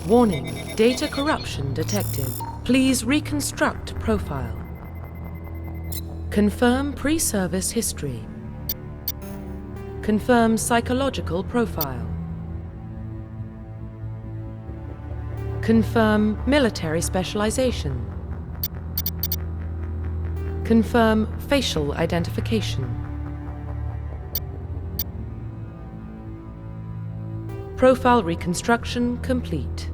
Warning, data corruption detected. Please reconstruct profile. Confirm pre-service history. Confirm psychological profile. Confirm military specialization. Confirm facial identification. Profile reconstruction complete.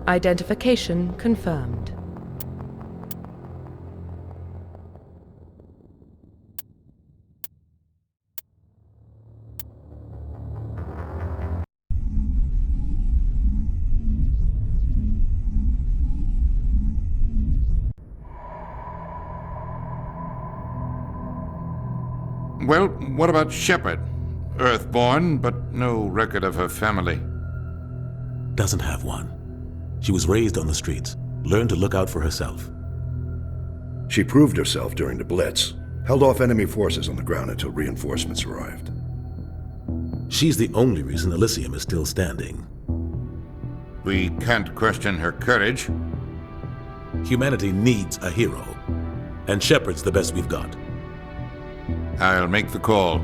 Identification confirmed. Well, what about Shepard? Earthborn, but no record of her family. Doesn't have one. She was raised on the streets, learned to look out for herself. She proved herself during the Blitz, held off enemy forces on the ground until reinforcements arrived. She's the only reason Elysium is still standing. We can't question her courage. Humanity needs a hero, and Shepard's the best we've got. I'll make the call.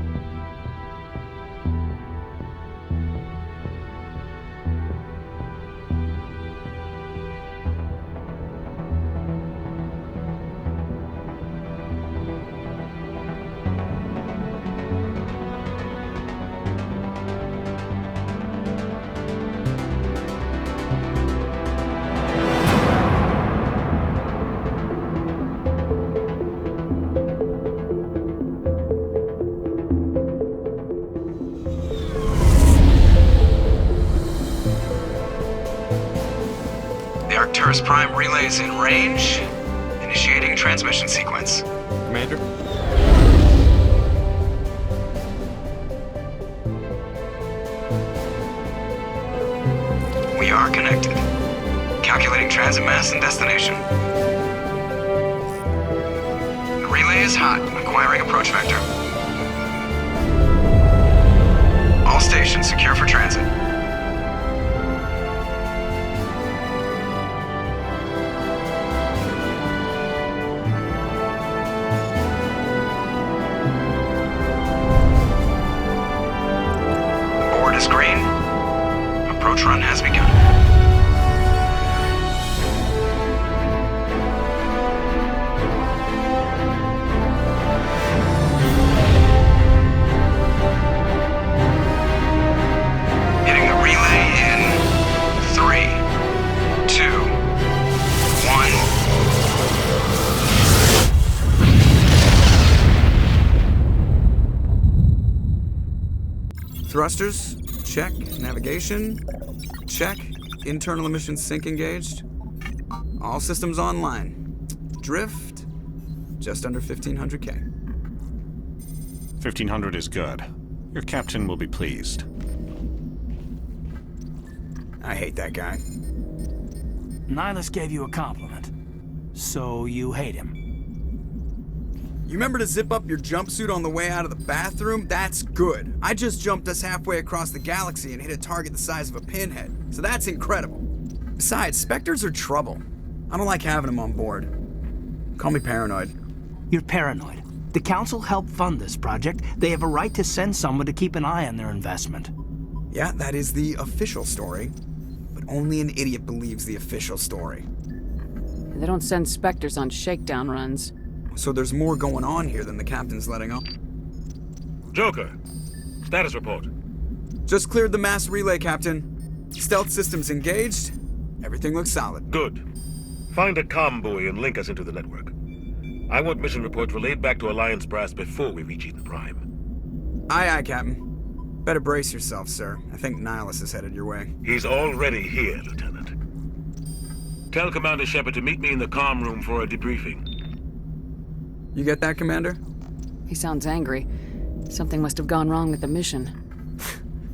Arcturus Prime relays in range. Initiating transmission sequence. Commander? We are connected. Calculating transit mass and destination. The relay is hot, acquiring approach vector. All stations secure for transit. Board is green. Approach run has begun. Hitting the relay in 3, 2, 1. Thrusters, check. Navigation, check. Internal emissions sync engaged. All systems online. Drift, just under 1,500 K. 1,500 is good. Your captain will be pleased. I hate that guy. Nihilus gave you a compliment. So you hate him. You remember to zip up your jumpsuit on the way out of the bathroom? That's good. I just jumped us halfway across the galaxy and hit a target the size of a pinhead. So that's incredible. Besides, Spectres are trouble. I don't like having them on board. Call me paranoid. You're paranoid. The Council helped fund this project. They have a right to send someone to keep an eye on their investment. Yeah, that is the official story. But only an idiot believes the official story. They don't send Spectres on shakedown runs. So there's more going on here than the captain's letting on. Joker, status report. Just cleared the mass relay, Captain. Stealth systems engaged. Everything looks solid. Good. Find a comm buoy and link us into the network. I want mission reports relayed back to Alliance Brass before we reach Eden Prime. Aye, aye, Captain. Better brace yourself, sir. I think Nihilus is headed your way. He's already here, Lieutenant. Tell Commander Shepard to meet me in the comm room for a debriefing. You get that, Commander? He sounds angry. Something must have gone wrong with the mission.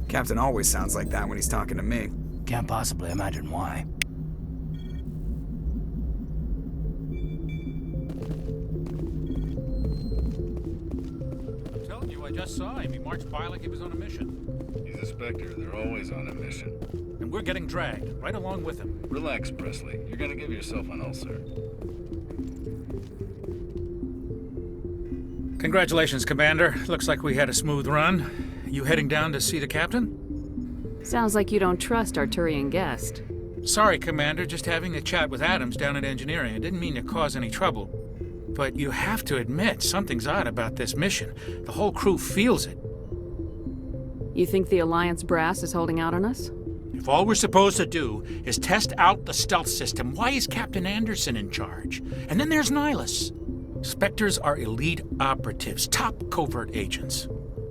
Captain always sounds like that when he's talking to me. Can't possibly imagine why. I'm telling you, I just saw him. He marched by like he was on a mission. He's the Spectre. They're always on a mission. And we're getting dragged, right along with them. Relax, Presley. You're gonna give yourself an ulcer. Congratulations, Commander. Looks like we had a smooth run. You heading down to see the captain? Sounds like you don't trust our Turian guest. Sorry, Commander. Just having a chat with Adams down at engineering. I didn't mean to cause any trouble. But you have to admit, something's odd about this mission. The whole crew feels it. You think the Alliance brass is holding out on us? If all we're supposed to do is test out the stealth system, why is Captain Anderson in charge? And then there's Nihilus. Spectres are elite operatives, top covert agents.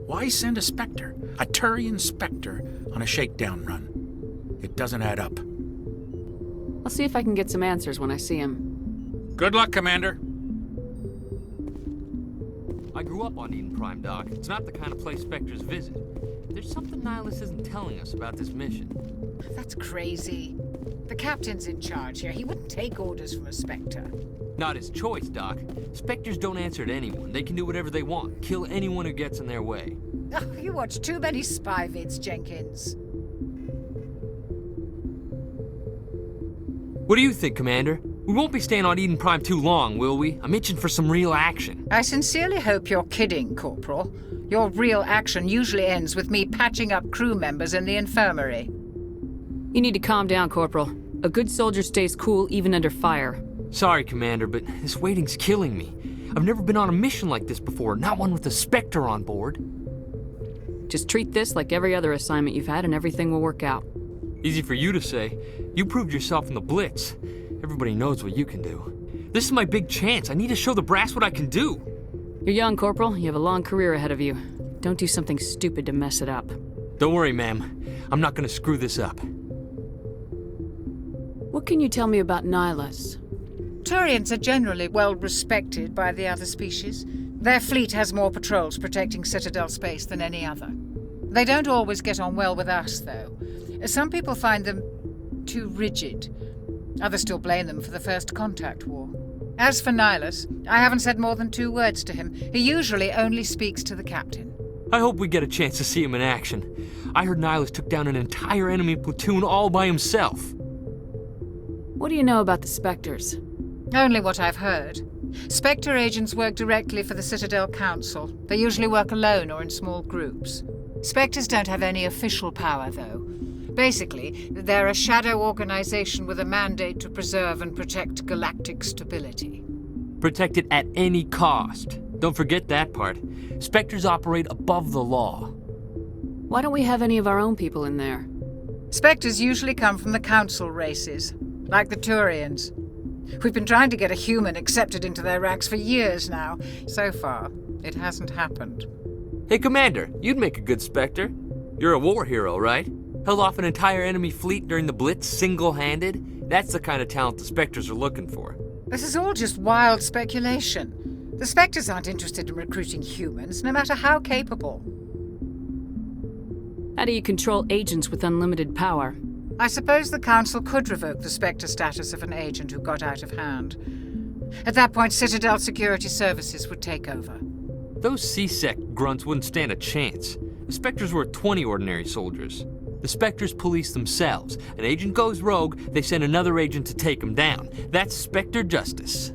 Why send a Spectre, a Turian Spectre, on a shakedown run? It doesn't add up. I'll see if I can get some answers when I see him. Good luck, Commander. I grew up on Eden Prime, Doc. It's not the kind of place Spectres visit. There's something Nihilus isn't telling us about this mission. That's crazy. The captain's in charge here. He wouldn't take orders from a Spectre. Not his choice, Doc. Spectres don't answer to anyone. They can do whatever they want. Kill anyone who gets in their way. Oh, you watch too many spy vids, Jenkins. What do you think, Commander? We won't be staying on Eden Prime too long, will we? I'm itching for some real action. I sincerely hope you're kidding, Corporal. Your real action usually ends with me patching up crew members in the infirmary. You need to calm down, Corporal. A good soldier stays cool even under fire. Sorry, Commander, but this waiting's killing me. I've never been on a mission like this before, not one with a Spectre on board. Just treat this like every other assignment you've had and everything will work out. Easy for you to say. You proved yourself in the Blitz. Everybody knows what you can do. This is my big chance. I need to show the brass what I can do. You're young, Corporal. You have a long career ahead of you. Don't do something stupid to mess it up. Don't worry, ma'am. I'm not gonna screw this up. What can you tell me about Nihilus? Turians are generally well respected by the other species. Their fleet has more patrols protecting Citadel space than any other. They don't always get on well with us, though. Some people find them too rigid. Others still blame them for the First Contact War. As for Nihilus, I haven't said more than 2 words to him. He usually only speaks to the captain. I hope we get a chance to see him in action. I heard Nihilus took down an entire enemy platoon all by himself. What do you know about the Spectres? Only what I've heard. Spectre agents work directly for the Citadel Council. They usually work alone or in small groups. Spectres don't have any official power, though. Basically, they're a shadow organization with a mandate to preserve and protect galactic stability. Protect it at any cost. Don't forget that part. Spectres operate above the law. Why don't we have any of our own people in there? Spectres usually come from the Council races, like the Turians. We've been trying to get a human accepted into their ranks for years now. So far, it hasn't happened. Hey, Commander, you'd make a good Spectre. You're a war hero, right? Held off an entire enemy fleet during the Blitz single-handed? That's the kind of talent the Spectres are looking for. This is all just wild speculation. The Spectres aren't interested in recruiting humans, no matter how capable. How do you control agents with unlimited power? I suppose the Council could revoke the Spectre status of an agent who got out of hand. At that point, Citadel Security Services would take over. Those C-Sec grunts wouldn't stand a chance. The Spectres were 20 ordinary soldiers. The Spectres police themselves. An agent goes rogue, they send another agent to take him down. That's Spectre justice.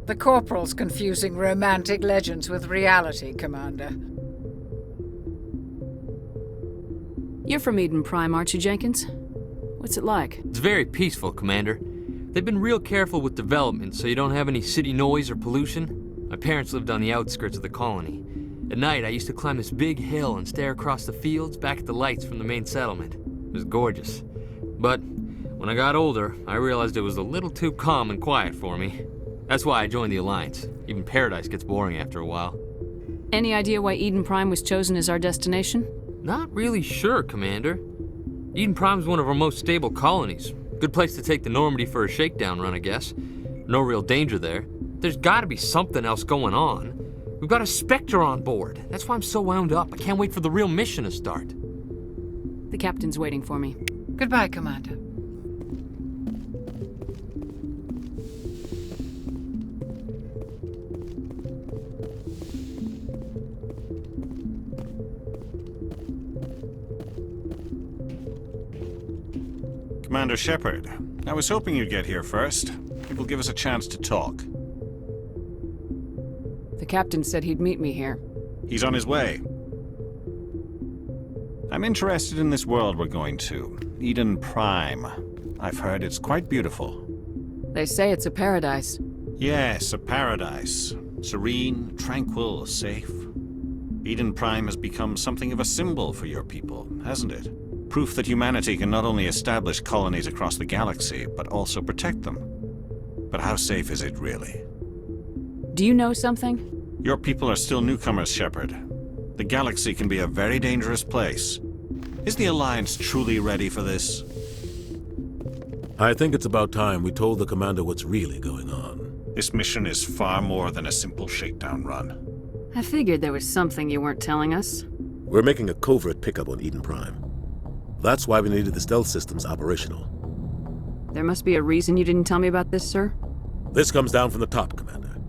The Corporal's confusing romantic legends with reality, Commander. You're from Eden Prime, aren't you, Jenkins? What's it like? It's very peaceful, Commander. They've been real careful with development, so you don't have any city noise or pollution. My parents lived on the outskirts of the colony. At night, I used to climb this big hill and stare across the fields back at the lights from the main settlement. It was gorgeous. But when I got older, I realized it was a little too calm and quiet for me. That's why I joined the Alliance. Even Paradise gets boring after a while. Any idea why Eden Prime was chosen as our destination? Not really sure, Commander. Eden Prime's one of our most stable colonies. Good place to take the Normandy for a shakedown run, I guess. No real danger there. There's gotta be something else going on. We've got a Spectre on board. That's why I'm so wound up. I can't wait for the real mission to start. The captain's waiting for me. Goodbye, Commander. Commander Shepard, I was hoping you'd get here first. It will give us a chance to talk. The captain said he'd meet me here. He's on his way. I'm interested in this world we're going to, Eden Prime. I've heard it's quite beautiful. They say it's a paradise. Yes, a paradise. Serene, tranquil, safe. Eden Prime has become something of a symbol for your people, hasn't it? Proof that humanity can not only establish colonies across the galaxy, but also protect them. But how safe is it really? Do you know something? Your people are still newcomers, Shepard. The galaxy can be a very dangerous place. Is the Alliance truly ready for this? I think it's about time we told the commander what's really going on. This mission is far more than a simple shakedown run. I figured there was something you weren't telling us. We're making a covert pickup on Eden Prime. That's why we needed the stealth systems operational. There must be a reason you didn't tell me about this, sir? This comes down from the top, Commander.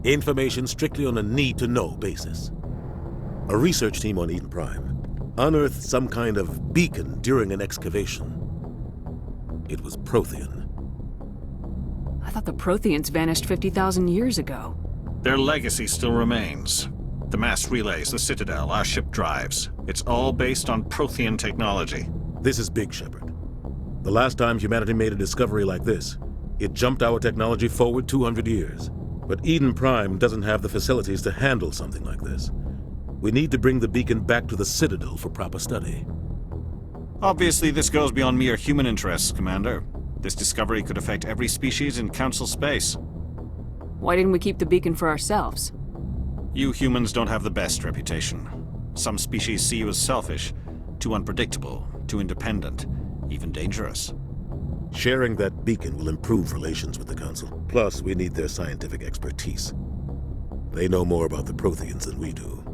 Information strictly on a need-to-know basis. A research team on Eden Prime unearthed some kind of beacon during an excavation. It was Prothean. I thought the Protheans vanished 50,000 years ago. Their legacy still remains. The mass relays, the Citadel, our ship drives. It's all based on Prothean technology. This is big, Shepard. The last time humanity made a discovery like this, it jumped our technology forward 200 years. But Eden Prime doesn't have the facilities to handle something like this. We need to bring the beacon back to the Citadel for proper study. Obviously, this goes beyond mere human interests, Commander. This discovery could affect every species in Council space. Why didn't we keep the beacon for ourselves? You humans don't have the best reputation. Some species see you as selfish, too unpredictable, too independent, even dangerous. Sharing that beacon will improve relations with the Council. Plus, we need their scientific expertise. They know more about the Protheans than we do.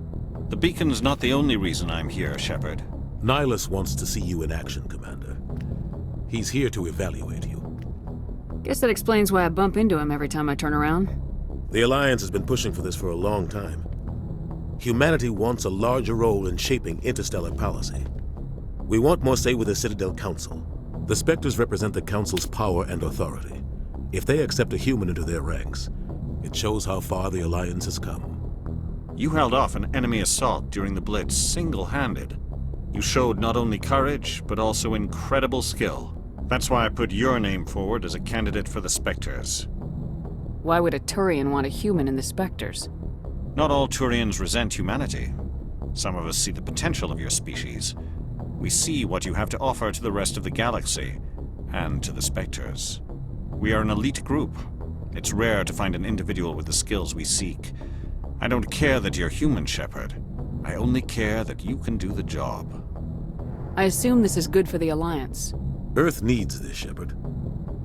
The beacon's not the only reason I'm here, Shepard. Nihilus wants to see you in action, Commander. He's here to evaluate you. Guess that explains why I bump into him every time I turn around. The Alliance has been pushing for this for a long time. Humanity wants a larger role in shaping interstellar policy. We want more say with the Citadel Council. The Spectres represent the Council's power and authority. If they accept a human into their ranks, it shows how far the Alliance has come. You held off an enemy assault during the Blitz single-handed. You showed not only courage, but also incredible skill. That's why I put your name forward as a candidate for the Spectres. Why would a Turian want a human in the Spectres? Not all Turians resent humanity. Some of us see the potential of your species. We see what you have to offer to the rest of the galaxy, and to the Spectres. We are an elite group. It's rare to find an individual with the skills we seek. I don't care that you're human, Shepard. I only care that you can do the job. I assume this is good for the Alliance. Earth needs this, Shepard.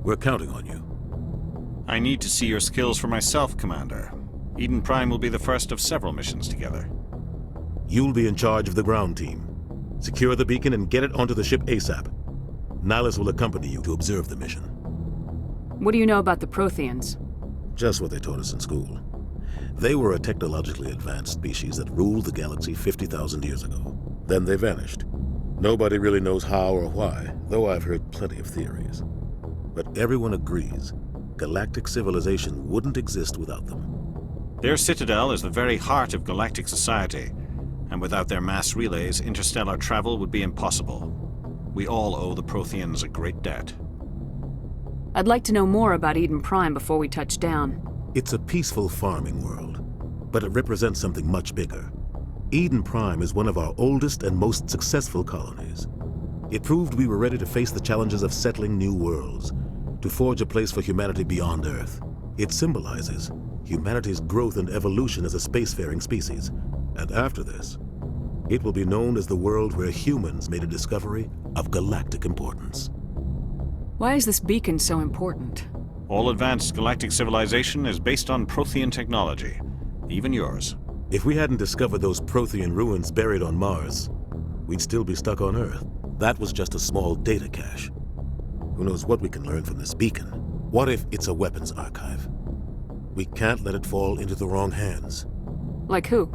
We're counting on you. I need to see your skills for myself, Commander. Eden Prime will be the first of several missions together. You'll be in charge of the ground team. Secure the beacon and get it onto the ship ASAP. Nihilus will accompany you to observe the mission. What do you know about the Protheans? Just what they taught us in school. They were a technologically advanced species that ruled the galaxy 50,000 years ago. Then they vanished. Nobody really knows how or why, though I've heard plenty of theories. But everyone agrees galactic civilization wouldn't exist without them. Their citadel is the very heart of galactic society, and without their mass relays, interstellar travel would be impossible. We all owe the Protheans a great debt. I'd like to know more about Eden Prime before we touch down. It's a peaceful farming world, but it represents something much bigger. Eden Prime is one of our oldest and most successful colonies. It proved we were ready to face the challenges of settling new worlds, to forge a place for humanity beyond Earth. It symbolizes humanity's growth and evolution as a spacefaring species. And after this, it will be known as the world where humans made a discovery of galactic importance. Why is this beacon so important? All advanced galactic civilization is based on Prothean technology, even yours. If we hadn't discovered those Prothean ruins buried on Mars, we'd still be stuck on Earth. That was just a small data cache. Who knows what we can learn from this beacon? What if it's a weapons archive? We can't let it fall into the wrong hands. Like who?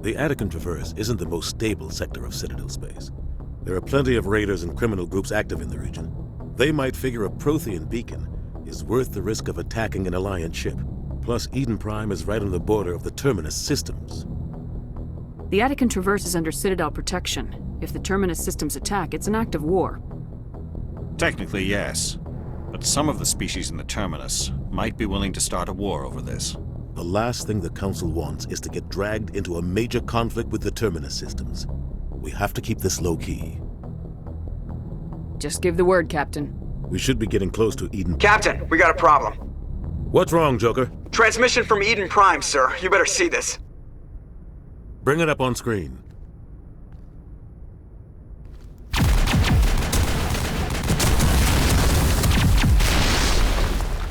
The Attican Traverse isn't the most stable sector of Citadel space. There are plenty of raiders and criminal groups active in the region. They might figure a Prothean beacon is worth the risk of attacking an Alliance ship. Plus, Eden Prime is right on the border of the Terminus systems. The Attican Traverse is under Citadel protection. If the Terminus systems attack, it's an act of war. Technically, yes. But some of the species in the Terminus might be willing to start a war over this. The last thing the Council wants is to get dragged into a major conflict with the Terminus systems. We have to keep this low-key. Just give the word, Captain. We should be getting close to Eden. Captain, we got a problem. What's wrong, Joker? Transmission from Eden Prime, sir. You better see this. Bring it up on screen.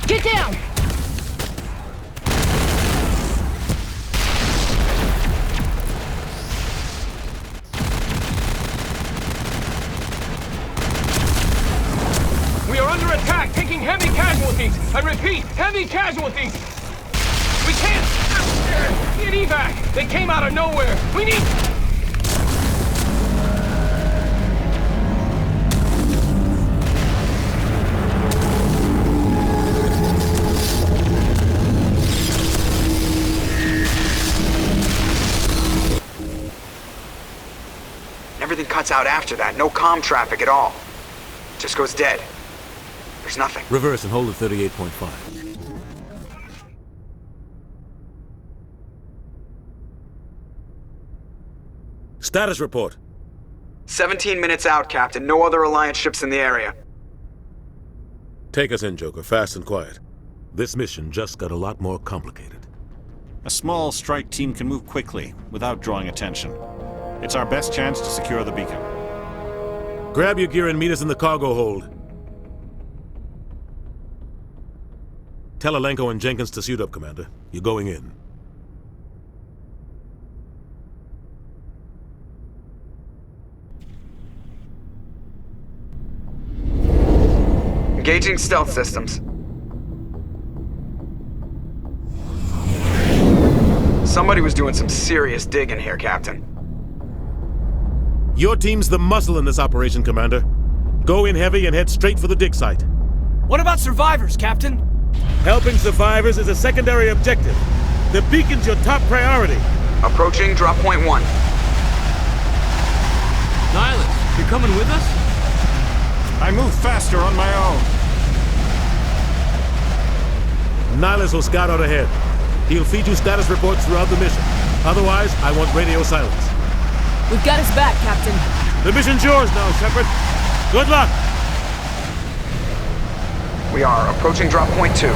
Get down! We are under attack, taking heavy casualties. I repeat, heavy casualties. We can't get evac. They came out of nowhere. We need... Everything cuts out after that. No comm traffic at all. Just goes dead. There's nothing. Reverse and hold at 38.5. Status report. 17 minutes out, Captain. No other Alliance ships in the area. Take us in, Joker, fast and quiet. This mission just got a lot more complicated. A small strike team can move quickly, without drawing attention. It's our best chance to secure the beacon. Grab your gear and meet us in the cargo hold. Tell Alenko and Jenkins to suit up, Commander. You're going in. Engaging stealth systems. Somebody was doing some serious digging here, Captain. Your team's the muscle in this operation, Commander. Go in heavy and head straight for the dig site. What about survivors, Captain? Helping survivors is a secondary objective. The beacon's your top priority. Approaching drop point 1. Nihilus, you're coming with us? I move faster on my own. Nihilus will scout out ahead. He'll feed you status reports throughout the mission. Otherwise, I want radio silence. We've got his back, Captain. The mission's yours now, Shepard. Good luck! We are approaching drop point 2.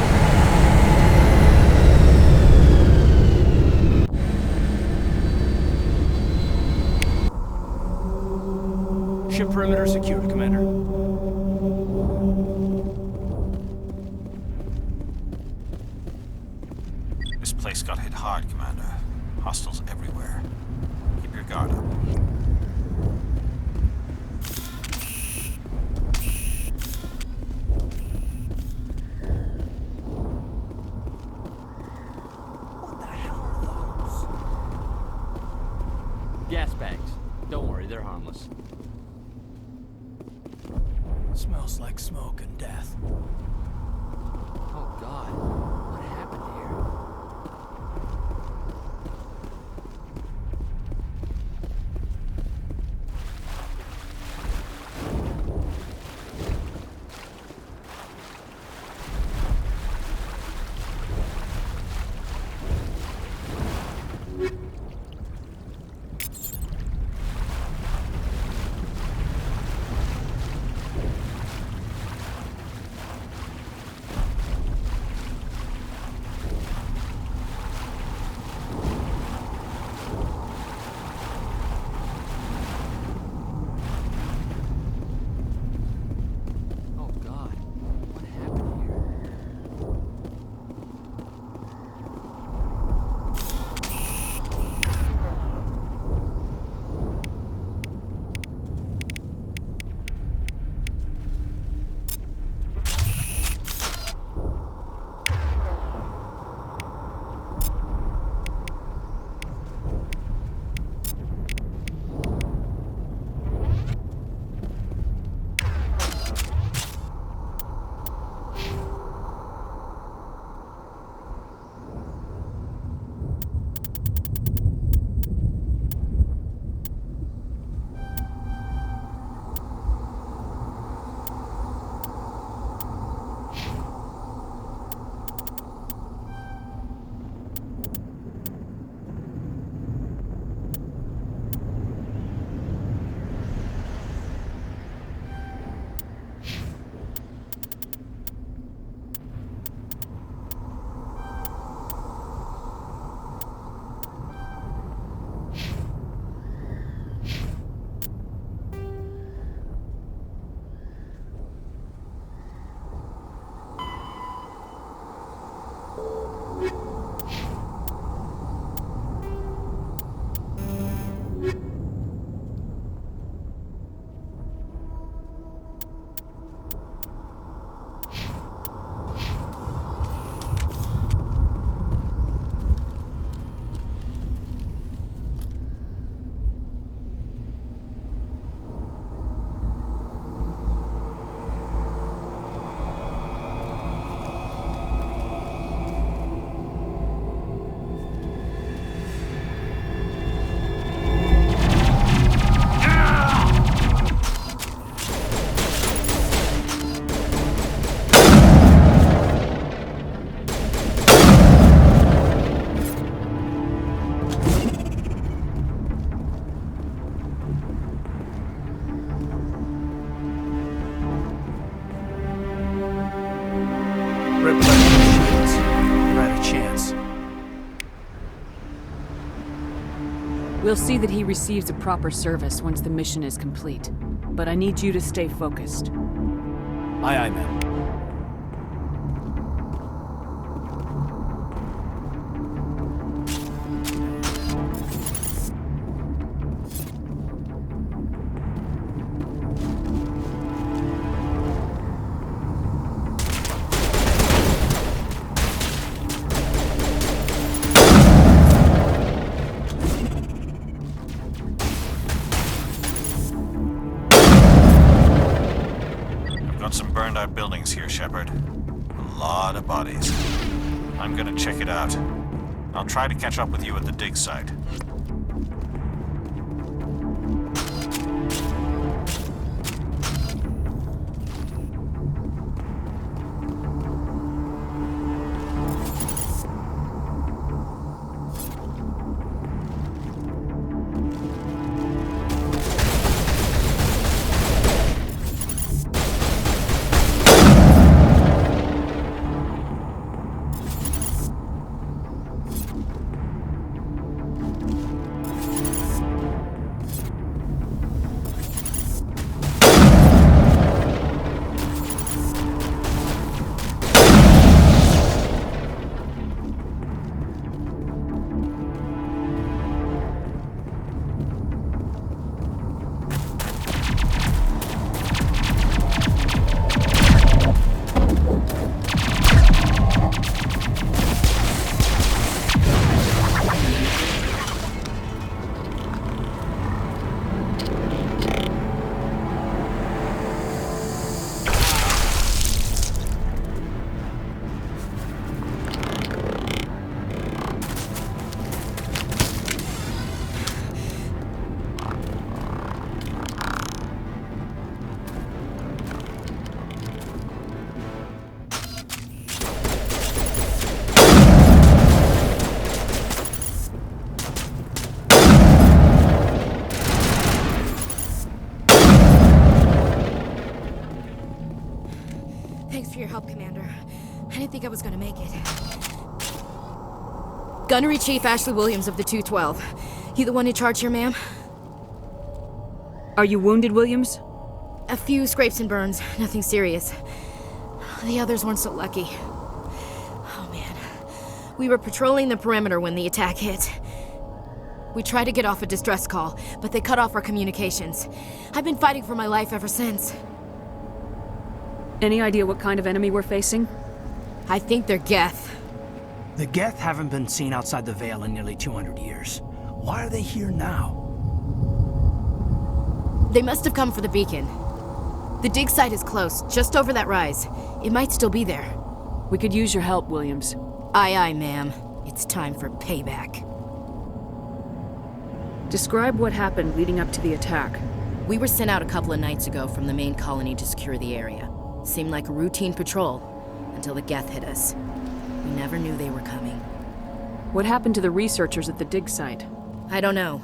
Ship perimeter secured, Commander. This place got hit hard, Commander. Hostiles everywhere. Keep your guard up. Gas bags. Don't worry, they're harmless. Smells like smoke and death. Oh God, what happened here? We'll see that he receives a proper service once the mission is complete. But I need you to stay focused. Aye, aye, ma'am. Buildings here, Shepard. A lot of bodies. I'm gonna check it out. I'll try to catch up with you at the dig site. Thanks for your help, Commander. I didn't think I was gonna make it. Gunnery Chief Ashley Williams of the 212. You the one in charge here, ma'am? Are you wounded, Williams? A few scrapes and burns, nothing serious. The others weren't so lucky. Oh man. We were patrolling the perimeter when the attack hit. We tried to get off a distress call, but they cut off our communications. I've been fighting for my life ever since. Any idea what kind of enemy we're facing? I think they're Geth. The Geth haven't been seen outside the Veil in nearly 200 years. Why are they here now? They must have come for the beacon. The dig site is close, just over that rise. It might still be there. We could use your help, Williams. Aye, aye, ma'am. It's time for payback. Describe what happened leading up to the attack. We were sent out a couple of nights ago from the main colony to secure the area. Seemed like a routine patrol, until the Geth hit us. We never knew they were coming. What happened to the researchers at the dig site? I don't know.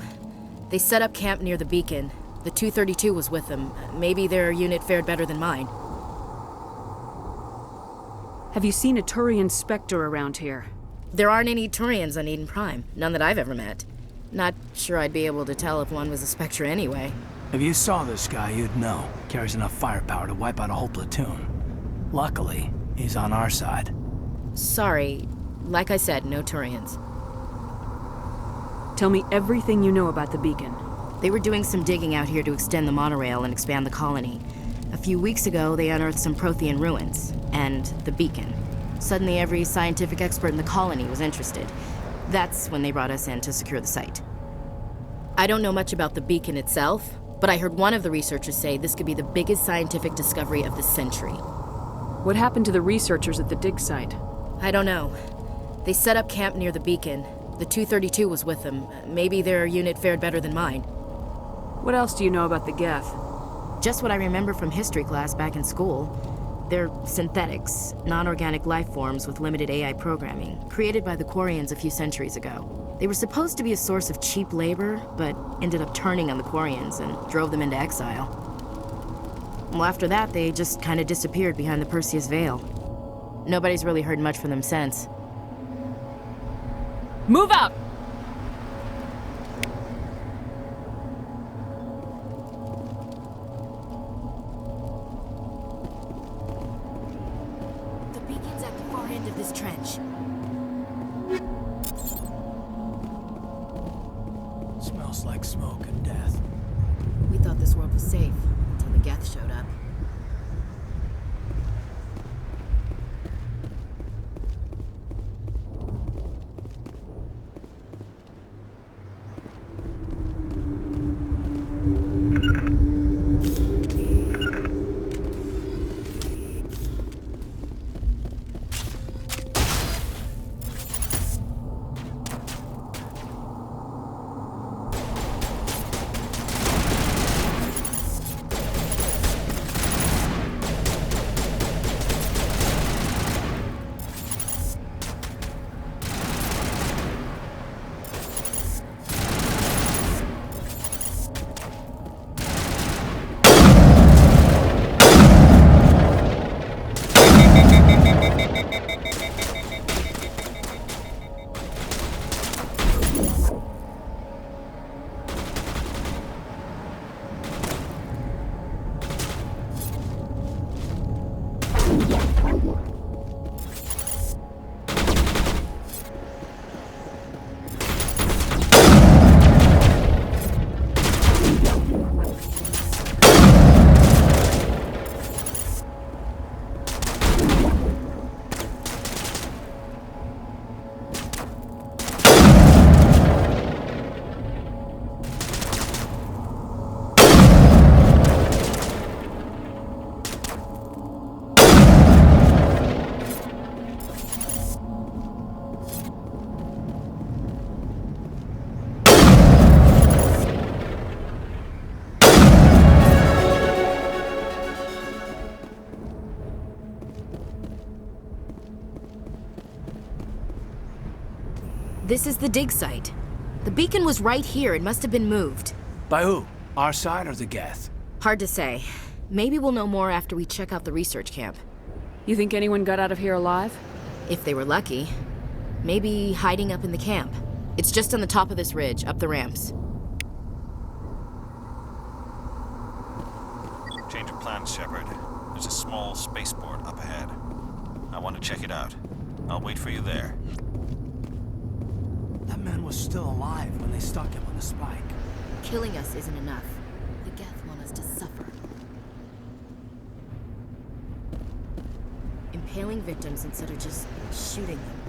They set up camp near the beacon. The 232 was with them. Maybe their unit fared better than mine. Have you seen a Turian Spectre around here? There aren't any Turians on Eden Prime. None that I've ever met. Not sure I'd be able to tell if one was a Spectre anyway. If you saw this guy, you'd know. Carries enough firepower to wipe out a whole platoon. Luckily, he's on our side. Sorry. Like I said, no Turians. Tell me everything you know about the beacon. They were doing some digging out here to extend the monorail and expand the colony. A few weeks ago, they unearthed some Prothean ruins, and the beacon. Suddenly, every scientific expert in the colony was interested. That's when they brought us in to secure the site. I don't know much about the beacon itself, but I heard one of the researchers say this could be the biggest scientific discovery of the century. What happened to the researchers at the dig site? I don't know. They set up camp near the beacon. The 232 was with them. Maybe their unit fared better than mine. What else do you know about the Geth? Just what I remember from history class back in school. They're synthetics, non-organic life forms with limited AI programming, created by the Quarians a few centuries ago. They were supposed to be a source of cheap labor, but ended up turning on the Quarians and drove them into exile. Well, after that, they just kind of disappeared behind the Perseus Veil. Nobody's really heard much from them since. Move out! smells like smoke and death. We thought this world was safe until the Geth showed up. This is the dig site. The beacon was right here. It must have been moved. By who? Our side or the Geth? Hard to say. Maybe we'll know more after we check out the research camp. You think anyone got out of here alive? If they were lucky. Maybe hiding up in the camp. It's just on the top of this ridge, up the ramps. Change of plans, Shepard. There's a small spaceport up ahead. I want to check it out. I'll wait for you there. That man was still alive when they stuck him on the spike. Killing us isn't enough. The Geth want us to suffer. Impaling victims instead of just shooting them.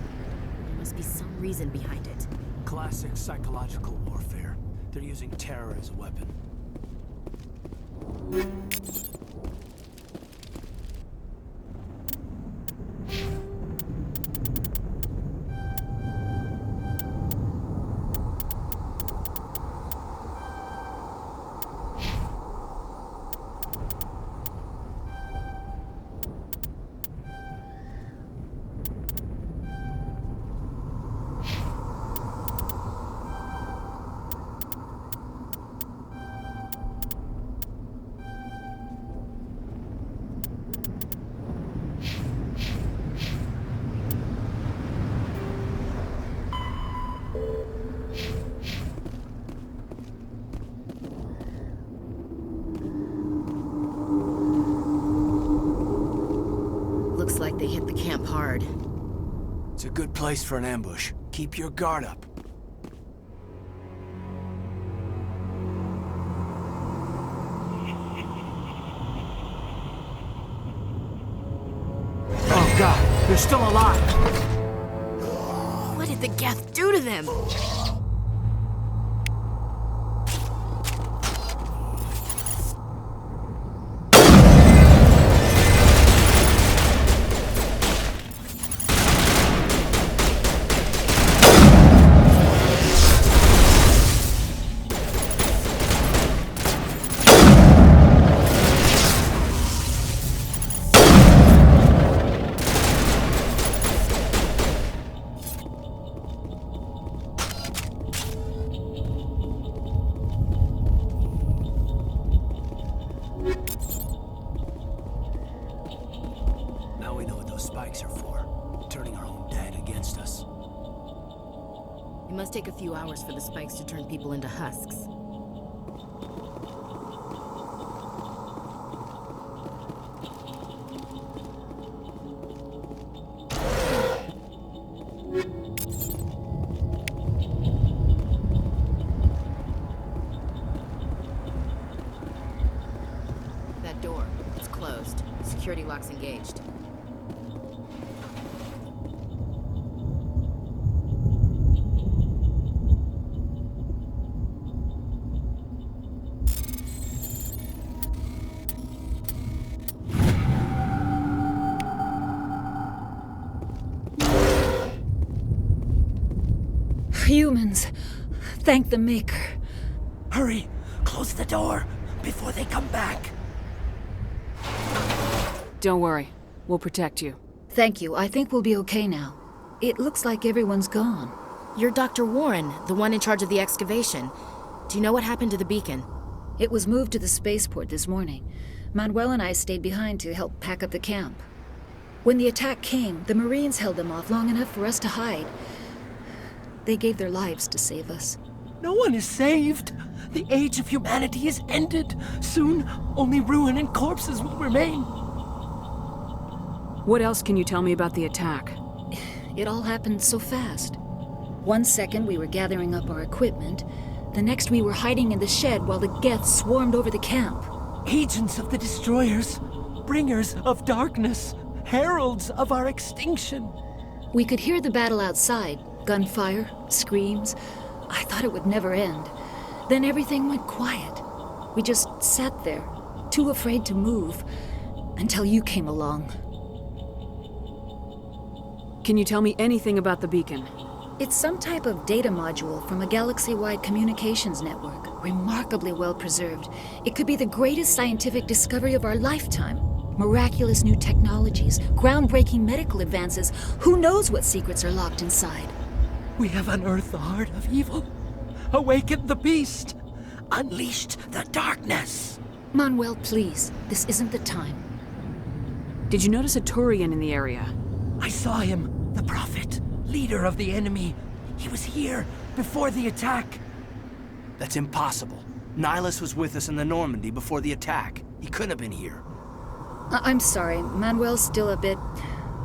There must be some reason behind it. Classic psychological warfare. They're using terror as a weapon. Looks like they hit the camp hard. It's a good place for an ambush. Keep your guard up. Oh God, they're still alive! What did the Geth do to them? Now we know what those spikes are for. Turning our own dead against us. It must take a few hours for the spikes to turn people into husks. locks engaged. Humans. Thank the Maker. Hurry! Close the door before they come back. Don't worry. We'll protect you. Thank you. I think we'll be okay now. It looks like everyone's gone. You're Dr. Warren, the one in charge of the excavation. Do you know what happened to the beacon? It was moved to the spaceport this morning. Manuel and I stayed behind to help pack up the camp. When the attack came, the Marines held them off long enough for us to hide. They gave their lives to save us. No one is saved. The age of humanity is ended. Soon, only ruin and corpses will remain. What else can you tell me about the attack? It all happened so fast. 1 second we were gathering up our equipment. The next we were hiding in the shed while the Geths swarmed over the camp. Agents of the destroyers. Bringers of darkness. Heralds of our extinction. We could hear the battle outside. Gunfire, screams. I thought it would never end. Then everything went quiet. We just sat there, too afraid to move, until you came along. Can you tell me anything about the beacon? It's some type of data module from a galaxy-wide communications network, remarkably well preserved. It could be the greatest scientific discovery of our lifetime. Miraculous new technologies, groundbreaking medical advances. Who knows what secrets are locked inside? We have unearthed the heart of evil, awakened the beast, unleashed the darkness. Manuel, please. This isn't the time. Did you notice a Turian in the area? I saw him, the Prophet, leader of the enemy. He was here before the attack. That's impossible. Nihilus was with us in the Normandy before the attack. He couldn't have been here. I'm sorry. Manuel's still a bit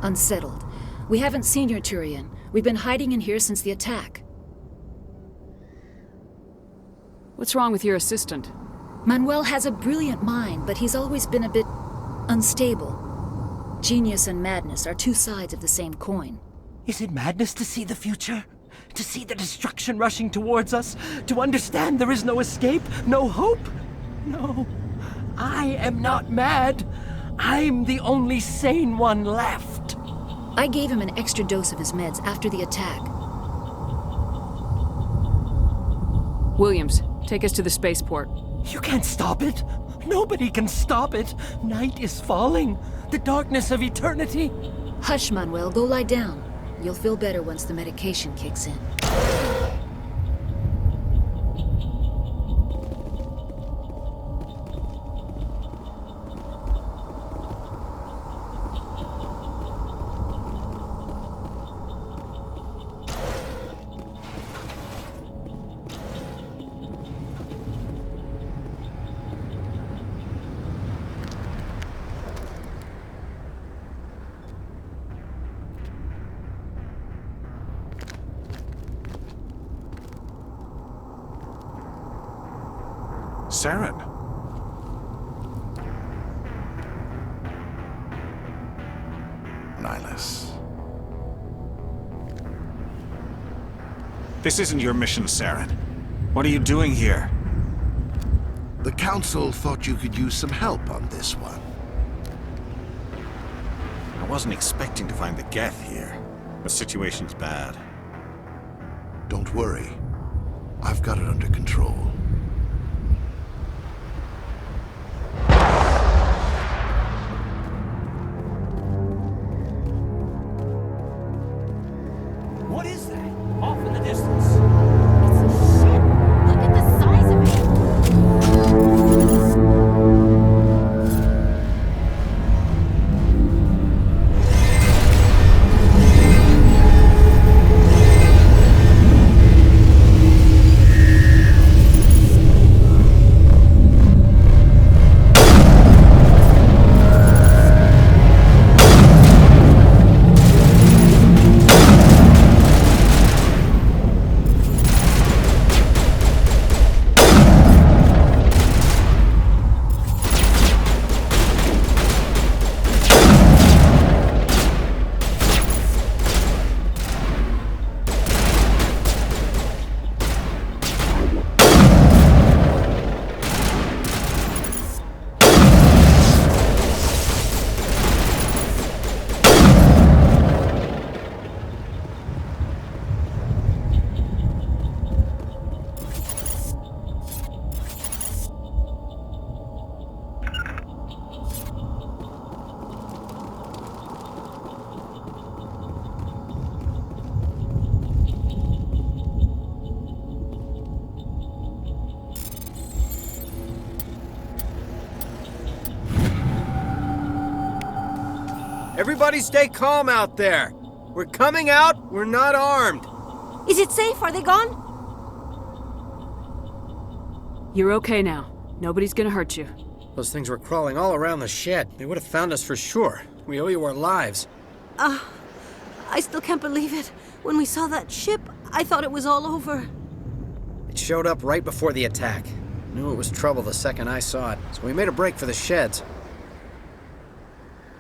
unsettled. We haven't seen your Turian. We've been hiding in here since the attack. What's wrong with your assistant? Manuel has a brilliant mind, but he's always been a bit unstable. Genius and madness are two sides of the same coin. Is it madness to see the future? To see the destruction rushing towards us? To understand there is no escape? No hope? No. I am not mad. I'm the only sane one left. I gave him an extra dose of his meds after the attack. Williams, take us to the spaceport. You can't stop it. Nobody can stop it. Night is falling. The darkness of eternity. Hush, Manuel. Go lie down. You'll feel better once the medication kicks in. Saren. Nihilus. This isn't your mission, Saren. What are you doing here? The Council thought you could use some help on this one. I wasn't expecting to find the Geth here. The situation's bad. Don't worry. I've got it under control. What is that? Off in the distance. Shit! Look at the size of it! Everybody stay calm out there. We're coming out, we're not armed. Is it safe? Are they gone? You're okay now. Nobody's gonna hurt you. Those things were crawling all around the shed. They would have found us for sure. We owe you our lives. I still can't believe it. When we saw that ship, I thought it was all over. It showed up right before the attack. Knew it was trouble the second I saw it, so we made a break for the sheds.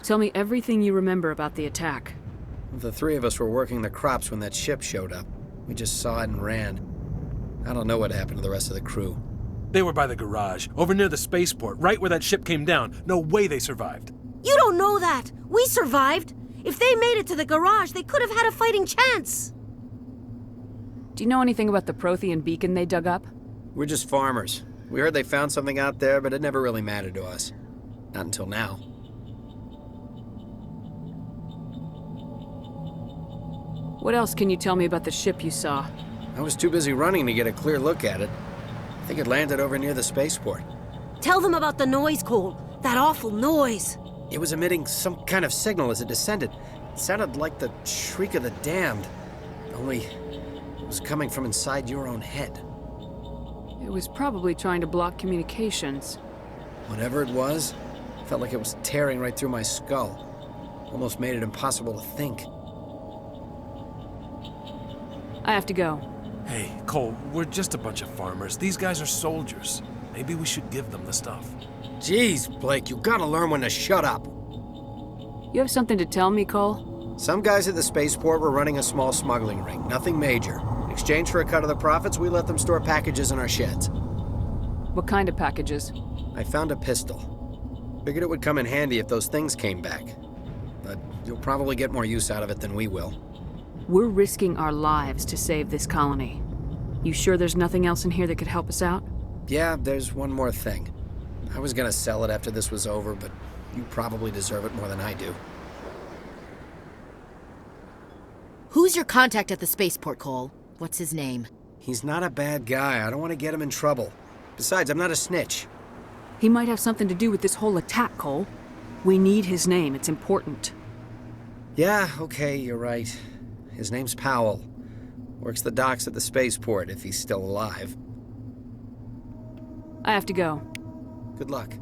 Tell me everything you remember about the attack. The three of us were working the crops when that ship showed up. We just saw it and ran. I don't know what happened to the rest of the crew. They were by the garage, over near the spaceport, right where that ship came down. No way they survived. You don't know that. We survived. If they made it to the garage, they could have had a fighting chance. Do you know anything about the Prothean beacon they dug up? We're just farmers. We heard they found something out there, but it never really mattered to us. Not until now. What else can you tell me about the ship you saw? I was too busy running to get a clear look at it. I think it landed over near the spaceport. Tell them about the noise, Cole. That awful noise. It was emitting some kind of signal as it descended. It sounded like the shriek of the damned. Only it was coming from inside your own head. It was probably trying to block communications. Whatever it was, felt like it was tearing right through my skull. Almost made it impossible to think. I have to go. Hey, Cole, we're just a bunch of farmers. These guys are soldiers. Maybe we should give them the stuff. Jeez, Blake, you gotta learn when to shut up. You have something to tell me, Cole? Some guys at the spaceport were running a small smuggling ring, nothing major. In exchange for a cut of the profits, we let them store packages in our sheds. What kind of packages? I found a pistol. Figured it would come in handy if those things came back. But you'll probably get more use out of it than we will. We're risking our lives to save this colony. You sure there's nothing else in here that could help us out? Yeah, there's one more thing. I was gonna sell it after this was over, but you probably deserve it more than I do. Who's your contact at the spaceport, Cole? What's his name? He's not a bad guy. I don't want to get him in trouble. Besides, I'm not a snitch. He might have something to do with this whole attack, Cole. We need his name. It's important. Yeah, okay, you're right. His name's Powell. Works the docks at the spaceport if he's still alive. I have to go. Good luck.